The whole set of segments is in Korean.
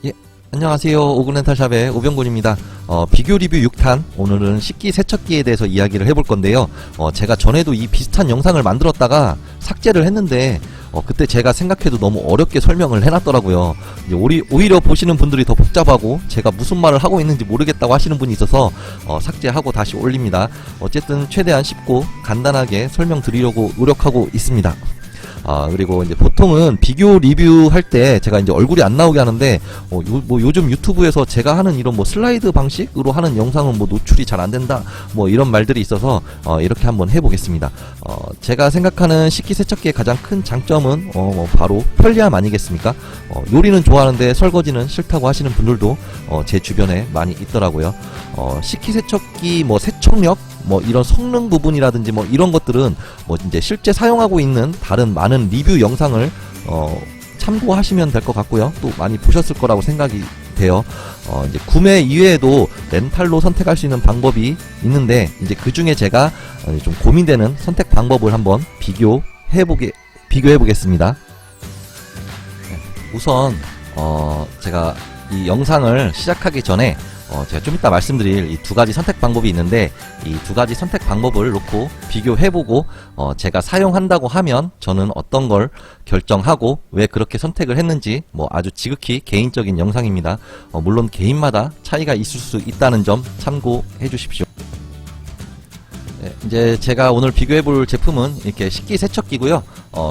예, 안녕하세요. 오군렌탈샵의 오병곤입니다. 비교 리뷰 6탄, 오늘은 식기 세척기에 대해서 이야기를 해볼 건데요. 제가 전에도 이 비슷한 영상을 만들었다가 삭제를 했는데 그때 제가 생각해도 너무 어렵게 설명을 해놨더라고요. 이제 오히려 보시는 분들이 더 복잡하고 제가 무슨 말을 하고 있는지 모르겠다고 하시는 분이 있어서 삭제하고 다시 올립니다. 어쨌든 최대한 쉽고 간단하게 설명드리려고 노력하고 있습니다. 그리고 이제 보통은 비교 리뷰할 때 제가 이제 얼굴이 안 나오게 하는데, 요즘 유튜브에서 제가 하는 이런 슬라이드 방식으로 하는 영상은 노출이 잘 안 된다, 이런 말들이 있어서, 이렇게 한번 해보겠습니다. 제가 생각하는 식기세척기의 가장 큰 장점은, 바로 편리함 아니겠습니까? 요리는 좋아하는데 설거지는 싫다고 하시는 분들도, 제 주변에 많이 있더라고요. 식기세척기, 세척력, 이런 성능 부분이라든지 이런 것들은 이제 실제 사용하고 있는 다른 많은 리뷰 영상을 참고하시면 될 것 같고요. 또 많이 보셨을 거라고 생각이 돼요. 이제 구매 이외에도 렌탈로 선택할 수 있는 방법이 있는데, 이제 그 중에 제가 좀 고민되는 선택 방법을 한번 비교해 보겠습니다. 우선 제가 이 영상을 시작하기 전에 제가 좀 이따 말씀드릴 이 두 가지 선택 방법이 있는데, 이 두 가지 선택 방법을 놓고 비교해보고 제가 사용한다고 하면 저는 어떤 걸 결정하고 왜 그렇게 선택을 했는지 아주 지극히 개인적인 영상입니다. 물론 개인마다 차이가 있을 수 있다는 점 참고해 주십시오. 네, 이제 제가 오늘 비교해볼 제품은 이렇게 식기세척기고요.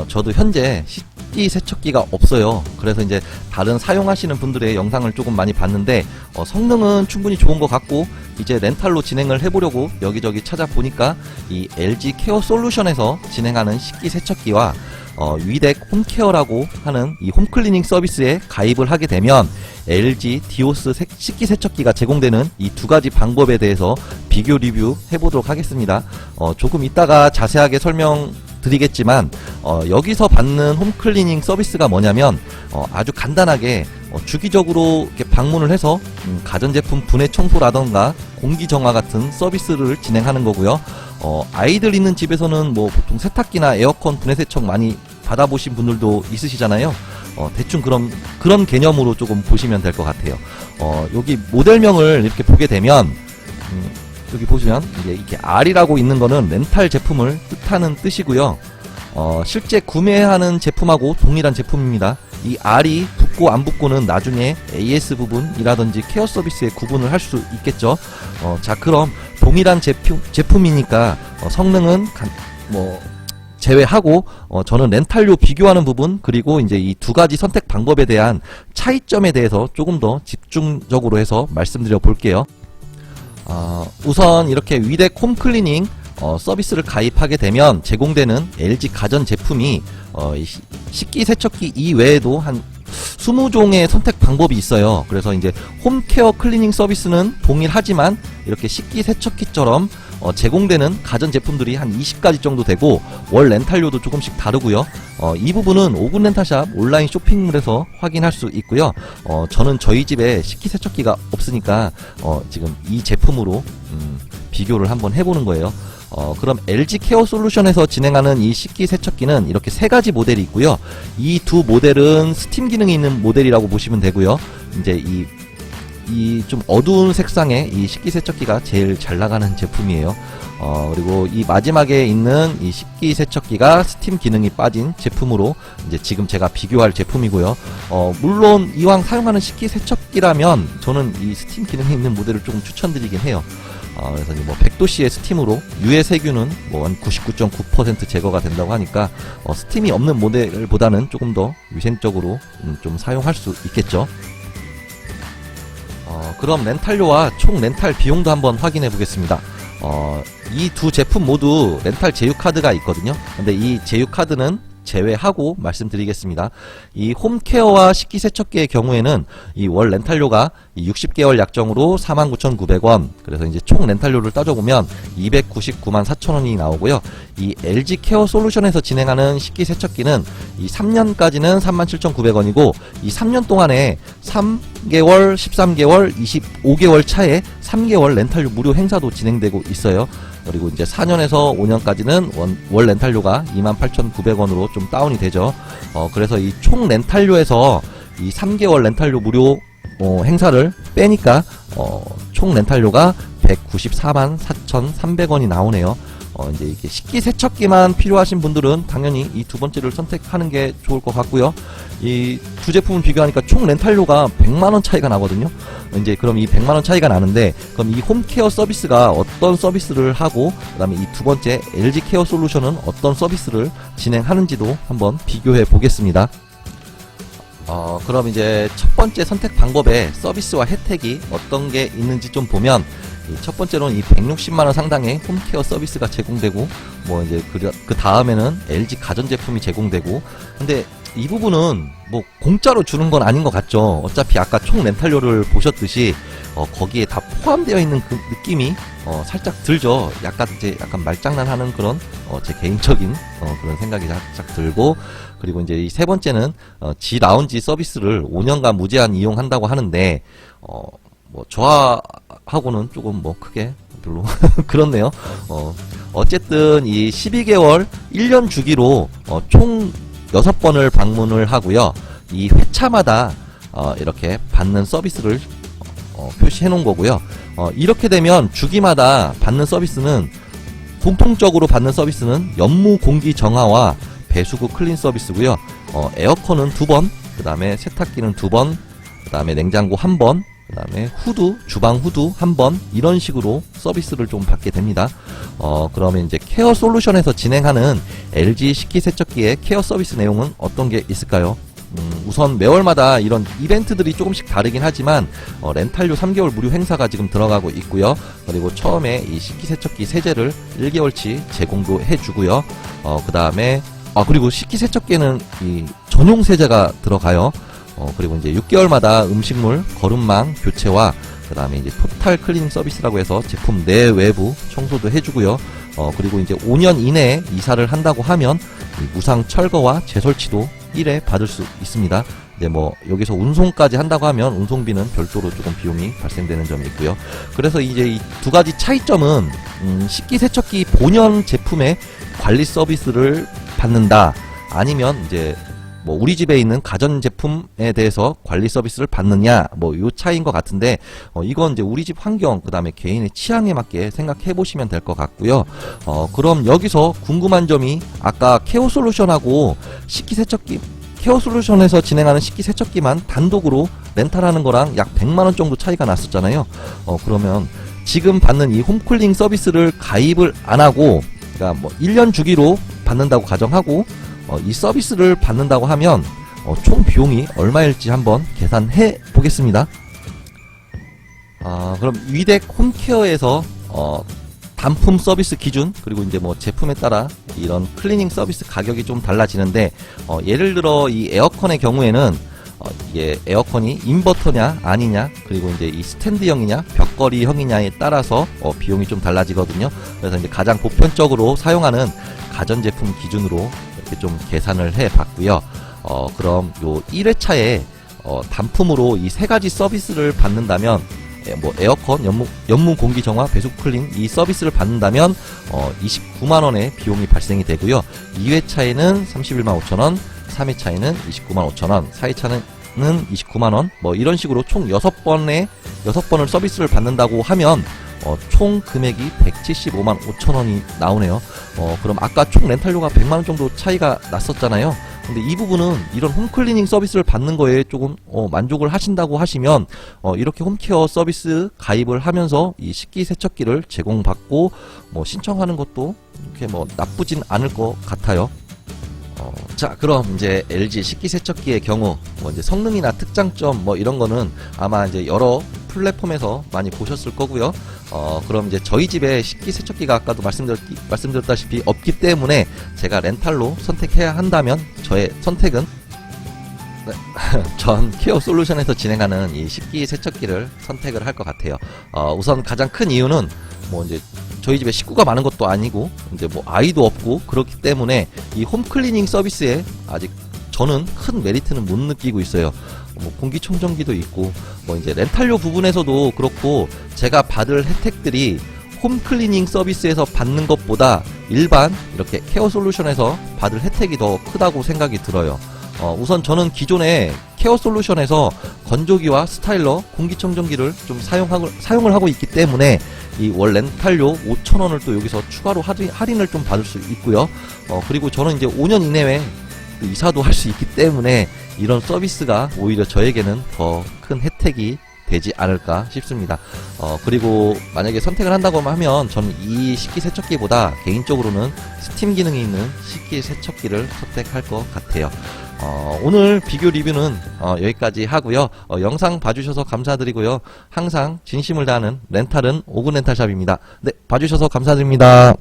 저도 현재 식기세척기가 없어요. 그래서 이제 다른 사용하시는 분들의 영상을 조금 많이 봤는데, 성능은 충분히 좋은 것 같고, 이제 렌탈로 진행을 해보려고 여기저기 찾아보니까 이 LG 케어 솔루션에서 진행하는 식기세척기와 위덱 홈케어라고 하는 이 홈클리닝 서비스에 가입을 하게 되면 LG 디오스 식기세척기가 제공되는 이 두 가지 방법에 대해서 비교 리뷰 해보도록 하겠습니다. 조금 이따가 자세하게 설명드리겠지만, 여기서 받는 홈클리닝 서비스가 뭐냐면, 아주 간단하게 주기적으로 이렇게 방문을 해서 가전제품 분해 청소라던가 공기 정화 같은 서비스를 진행하는 거고요. 아이들 있는 집에서는 보통 세탁기나 에어컨 분해 세척 많이 받아보신 분들도 있으시잖아요. 대충 그런 개념으로 조금 보시면 될 것 같아요. 여기 모델명을 이렇게 보게 되면, 여기 보시면 이렇게 R이라고 있는 거는 렌탈 제품을 뜻하는 뜻이고요. 실제 구매하는 제품하고 동일한 제품입니다. 이 R이 붙고 안 붙고는 나중에 AS 부분이라든지 케어 서비스에 구분을 할 수 있겠죠. 자, 그럼 동일한 제품이니까 성능은 제외하고 저는 렌탈료 비교하는 부분, 그리고 이제 이 두 가지 선택 방법에 대한 차이점에 대해서 조금 더 집중적으로 해서 말씀드려 볼게요. 우선 이렇게 위덱 홈클리닝 서비스를 가입하게 되면 제공되는 LG 가전 제품이 식기세척기 이외에도 한 20종의 선택 방법이 있어요. 그래서 이제 홈케어 클리닝 서비스는 동일하지만 이렇게 식기세척기처럼 제공되는 가전 제품들이 한 20가지 정도 되고, 월 렌탈료도 조금씩 다르고요. 이 부분은 오군렌탈샵 온라인 쇼핑몰에서 확인할 수 있고요. 저는 저희 집에 식기세척기가 없으니까 지금 이 제품으로 비교를 한번 해보는 거예요. 그럼 LG 케어 솔루션에서 진행하는 이 식기세척기는 이렇게 세 가지 모델이 있고요. 이 두 모델은 스팀 기능이 있는 모델이라고 보시면 되고요. 이제 이 좀 어두운 색상의 이 식기세척기가 제일 잘 나가는 제품이에요. 그리고 이 마지막에 있는 이 식기세척기가 스팀 기능이 빠진 제품으로 이제 지금 제가 비교할 제품이고요. 물론 이왕 사용하는 식기세척기라면 저는 이 스팀 기능이 있는 모델을 조금 추천드리긴 해요. 그래서 100도씨의 스팀으로 유해 세균은 한 99.9% 제거가 된다고 하니까 스팀이 없는 모델보다는 조금 더 위생적으로 좀 사용할 수 있겠죠. 그럼 렌탈료와 총 렌탈 비용도 한번 확인해 보겠습니다. 이 두 제품 모두 렌탈 제휴카드가 있거든요. 근데 이 제휴카드는 제외하고 말씀드리겠습니다. 이 홈케어와 식기세척기의 경우에는 이 월 렌탈료가 60개월 약정으로 49,900원, 그래서 이제 총 렌탈료를 따져보면 299만 4천원이 나오고요. 이 LG 케어 솔루션에서 진행하는 식기세척기는 이 3년까지는 37,900원이고, 이 3년 동안에 3개월, 13개월, 25개월 차에 3개월 렌탈료 무료 행사도 진행되고 있어요. 그리고 이제 4년에서 5년까지는 월 렌탈료가 28,900원으로 좀 다운이 되죠. 그래서 이 총 렌탈료에서 이 3개월 렌탈료 무료 행사를 빼니까 총 렌탈료가 194만 4,300원이 나오네요. 이제 이게 식기세척기만 필요하신 분들은 당연히 이 두 번째를 선택하는 게 좋을 것 같고요. 이 두 제품을 비교하니까 총 렌탈료가 100만원 차이가 나거든요. 이제 그럼 이 100만원 차이가 나는데, 그럼 이 홈케어 서비스가 어떤 서비스를 하고, 그 다음에 이 두 번째 LG 케어 솔루션은 어떤 서비스를 진행하는지도 한번 비교해 보겠습니다. 그럼 이제 첫 번째 선택 방법의 서비스와 혜택이 어떤 게 있는지 좀 보면, 이 첫 번째로는 이 160만원 상당의 홈케어 서비스가 제공되고, 뭐 이제 그 다음에는 LG 가전제품이 제공되고, 근데 이 부분은 뭐 공짜로 주는 건 아닌 것 같죠. 어차피 아까 총 렌탈료를 보셨듯이 거기에 다 포함되어 있는 그 느낌이 살짝 들죠. 약간 말장난하는 그런 제 개인적인 그런 생각이 살짝 들고, 그리고 이제 이 세 번째는 G 라운지 서비스를 5년간 무제한 이용한다고 하는데, 뭐 저하고는 조금 뭐 크게 별로 그렇네요. 어쨌든 이 12개월 1년 주기로 총 6번을 방문을 하고요. 이 회차마다 이렇게 받는 서비스를 표시해 놓은 거고요. 이렇게 되면 주기마다 받는 서비스는, 공통적으로 받는 서비스는 연무 공기 정화와 배수구 클린 서비스고요. 에어컨은 2번, 그 다음에 세탁기는 2번, 그 다음에 냉장고 1번, 그 다음에 주방 후드 1번, 이런 식으로 서비스를 좀 받게 됩니다. 그러면 이제 케어 솔루션에서 진행하는 LG 식기세척기의 케어 서비스 내용은 어떤 게 있을까요? 우선 매월마다 이런 이벤트들이 조금씩 다르긴 하지만 렌탈료 3개월 무료 행사가 지금 들어가고 있고요. 그리고 처음에 이 식기세척기 세제를 1개월치 제공도 해주고요. 그 다음에 그리고 식기세척기에는 이 전용 세제가 들어가요. 그리고 이제 6개월마다 음식물 거름망 교체와, 그 다음에 이제 토탈 클리닝 서비스라고 해서 제품 내 외부 청소도 해주고요. 그리고 이제 5년 이내에 이사를 한다고 하면 이 무상 철거와 재설치도 1회 받을 수 있습니다. 이제 뭐 여기서 운송까지 한다고 하면 운송비는 별도로 조금 비용이 발생되는 점이 있고요. 그래서 이제 이 두 가지 차이점은, 식기세척기 본연 제품의 관리 서비스를 받는다, 아니면 이제 뭐 우리 집에 있는 가전제품에 대해서 관리 서비스를 받느냐, 뭐 요 차이인 것 같은데, 이건 이제 우리 집 환경, 그 다음에 개인의 취향에 맞게 생각해 보시면 될 것 같고요. 그럼 여기서 궁금한 점이, 아까 케어 솔루션하고 식기세척기, 케어 솔루션에서 진행하는 식기세척기만 단독으로 렌탈하는 거랑 약 100만원 정도 차이가 났었잖아요. 그러면 지금 받는 이 홈쿨링 서비스를 가입을 안 하고, 그러니까 뭐 1년 주기로 받는다고 가정하고, 이 서비스를 받는다고 하면 총 비용이 얼마일지 한번 계산해 보겠습니다. 그럼 위덱 홈케어에서 단품 서비스 기준, 그리고 이제 뭐 제품에 따라 이런 클리닝 서비스 가격이 좀 달라지는데, 예를 들어 이 에어컨의 경우에는 이게 에어컨이 인버터냐 아니냐, 그리고 이제 이 스탠드형이냐 벽걸이형이냐에 따라서 비용이 좀 달라지거든요. 그래서 이제 가장 보편적으로 사용하는 가전제품 기준으로 이렇게 좀 계산을 해 봤고요. 그럼 요 1회차에 단품으로 이 세 가지 서비스를 받는다면, 뭐 에어컨, 연무 공기 정화, 배수구 클린 이 서비스를 받는다면 29만원의 비용이 발생이 되고요. 2회차에는 31만 5천원, 3회차에는 29만 5천원, 4회차는 29만원, 뭐 이런 식으로 총 6번을 서비스를 받는다고 하면 총 금액이 175만 5천원이 나오네요. 그럼 아까 총 렌탈료가 100만원 정도 차이가 났었잖아요. 근데 이 부분은 이런 홈클리닝 서비스를 받는 거에 조금 만족을 하신다고 하시면 이렇게 홈케어 서비스 가입을 하면서 이 식기세척기를 제공받고 뭐 신청하는 것도 이렇게 뭐 나쁘진 않을 것 같아요. 자, 그럼 이제 LG 식기세척기의 경우 뭐 이제 성능이나 특장점 뭐 이런 거는 아마 이제 여러 플랫폼에서 많이 보셨을 거고요. 그럼 이제 저희 집에 식기세척기가 아까도 말씀드렸다시피 없기 때문에 제가 렌탈로 선택해야 한다면 저의 선택은 전 케어 솔루션에서 진행하는 이 식기세척기를 선택을 할 것 같아요. 우선 가장 큰 이유는 뭐 이제 저희 집에 식구가 많은 것도 아니고 이제 뭐 아이도 없고 그렇기 때문에 이 홈클리닝 서비스에 아직 저는 큰 메리트는 못 느끼고 있어요. 뭐 공기청정기도 있고 뭐 이제 렌탈료 부분에서도 그렇고 제가 받을 혜택들이 홈클리닝 서비스에서 받는 것보다 일반 이렇게 케어 솔루션에서 받을 혜택이 더 크다고 생각이 들어요. 우선 저는 기존에 케어 솔루션에서 건조기와 스타일러, 공기청정기를 좀 사용을 하고 있기 때문에 이 월 렌탈료 5,000원을 또 여기서 추가로 할인을 좀 받을 수 있고요. 그리고 저는 이제 5년 이내에 이사도 할 수 있기 때문에 이런 서비스가 오히려 저에게는 더 큰 혜택이 되지 않을까 싶습니다. 그리고 만약에 선택을 한다고 하면 저는 이 식기세척기보다 개인적으로는 스팀 기능이 있는 식기세척기를 선택할 것 같아요. 오늘 비교 리뷰는 여기까지 하고요. 영상 봐주셔서 감사드리고요. 항상 진심을 다하는 렌탈은 오근렌탈샵입니다. 네, 봐주셔서 감사드립니다.